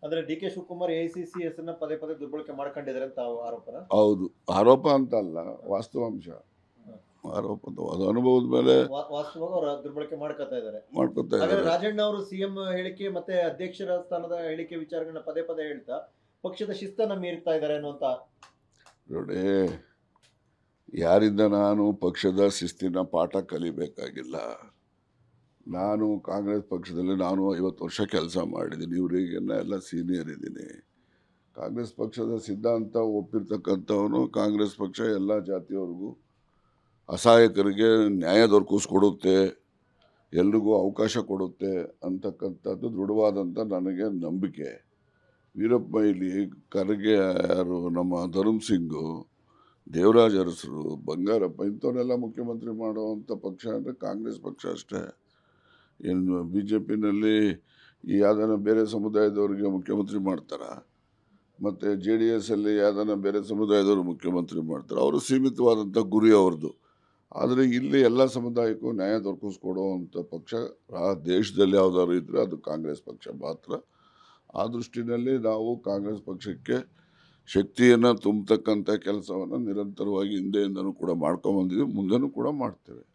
ಅಂದ್ರೆ D K Shivakumar AICC ಹೆಸರನ್ನ ಪದೇ ಪದೇ ದುರ್ಬಳಕೆ ಮಾಡ್ಕೊಂಡಿದ್ದಾರೆ ಅಂತ ಆರೋಪನ. ಹೌದು, ಆರೋಪ ಅಂತ ಅಲ್ಲ, ವಾಸ್ತವಾಂಶ. ಆರೋಪ ಅಂತ ಅದು ಅನುಭವದ ಮೇಲೆ ವಾಸ್ತವವಾಗಿ ಅವ್ರು ದುರ್ಬಳಕೆ ಮಾಡ್ಕೊತಾ ಇದ್ದಾರೆ. ಮಾಡ್ಕೊತಾ ಹಾಗಾದ್ರೆ ಇದ್ದಾರೆ. ರಾಜಣ್ಣ ಅವರು ಸಿಎಂ ಹೇಳಿಕೆ ಮತ್ತೆ ಅಧ್ಯಕ್ಷರ ಸ್ಥಾನದ ಹೇಳಿಕೆ ವಿಚಾರಗಳನ್ನ ಪದೇ ಪದೇ ಹೇಳ್ತಾ ಪಕ್ಷದ ಶಿಸ್ತನ್ನ ಮೀರ್ತಾ ಇದ್ದಾರೆ ಅನ್ನುವಂತ. ನೋಡಿ, ಯಾರಿಂದ ನಾನು ಪಕ್ಷದ ಶಿಸ್ತಿನ ಪಾಠ ಕಲಿಬೇಕಾಗಿಲ್ಲ. ನಾನು ಕಾಂಗ್ರೆಸ್ ಪಕ್ಷದಲ್ಲಿ 50 ವರ್ಷ ಕೆಲಸ ಮಾಡಿದ್ದೀನಿ. ಇವರಿಗೆಲ್ಲ ಎಲ್ಲ ಸೀನಿಯರ್ ಇದ್ದೀನಿ. ಕಾಂಗ್ರೆಸ್ ಪಕ್ಷದ ಸಿದ್ಧಾಂತ ಒಪ್ಪಿರ್ತಕ್ಕಂಥವನು. ಕಾಂಗ್ರೆಸ್ ಪಕ್ಷ ಎಲ್ಲ ಜಾತಿಯವ್ರಿಗೂ, ಅಸಹಾಯಕರಿಗೆ ನ್ಯಾಯ ದೊರಕಿಸ್ಕೊಡುತ್ತೆ, ಎಲ್ರಿಗೂ ಅವಕಾಶ ಕೊಡುತ್ತೆ ಅಂತಕ್ಕಂಥದ್ದು ದೃಢವಾದಂಥ ನನಗೆ ನಂಬಿಕೆ. ವೀರಪ್ಪ ಮೊಯ್ಲಿ, ಖರ್ಗೆ, ಯಾರು ನಮ್ಮ ಧರ್ಮ್ ಸಿಂಗು, ದೇವರಾಜ್ ಅರಸರು, ಬಂಗಾರಪ್ಪ ಇಂಥವನ್ನೆಲ್ಲ ಮುಖ್ಯಮಂತ್ರಿ ಮಾಡುವಂಥ ಪಕ್ಷ ಅಂದರೆ ಕಾಂಗ್ರೆಸ್ ಪಕ್ಷ ಅಷ್ಟೇ. ಏನು ಬಿ ಜೆ ಪಿನಲ್ಲಿ ಯಾವ್ದಾನ ಬೇರೆ ಸಮುದಾಯದವ್ರಿಗೆ ಮುಖ್ಯಮಂತ್ರಿ ಮಾಡ್ತಾರೆ, ಮತ್ತು JDS ಅಲ್ಲಿ ಯಾವ್ದಾನ ಬೇರೆ ಸಮುದಾಯದವರು ಮುಖ್ಯಮಂತ್ರಿ ಮಾಡ್ತಾರೆ. ಅವರು ಸೀಮಿತವಾದಂಥ ಗುರಿ ಅವ್ರದ್ದು. ಆದರೆ ಇಲ್ಲಿ ಎಲ್ಲ ಸಮುದಾಯಕ್ಕೂ ನ್ಯಾಯ ದೊರಕಿಸ್ಕೊಡುವಂಥ ಪಕ್ಷ ಆ ದೇಶದಲ್ಲಿ ಯಾವ್ದಾದ್ರು ಇದ್ದರೆ ಅದು ಕಾಂಗ್ರೆಸ್ ಪಕ್ಷ ಮಾತ್ರ. ಆ ದೃಷ್ಟಿನಲ್ಲಿ ನಾವು ಕಾಂಗ್ರೆಸ್ ಪಕ್ಷಕ್ಕೆ ಶಕ್ತಿಯನ್ನು ತುಂಬತಕ್ಕಂಥ ಕೆಲಸವನ್ನು ನಿರಂತರವಾಗಿ ಹಿಂದೆಯಿಂದನೂ ಕೂಡ ಮಾಡ್ಕೊಂಬಂದಿದ್ದೀವಿ, ಮುಂದೆನೂ ಕೂಡ ಮಾಡ್ತೇವೆ.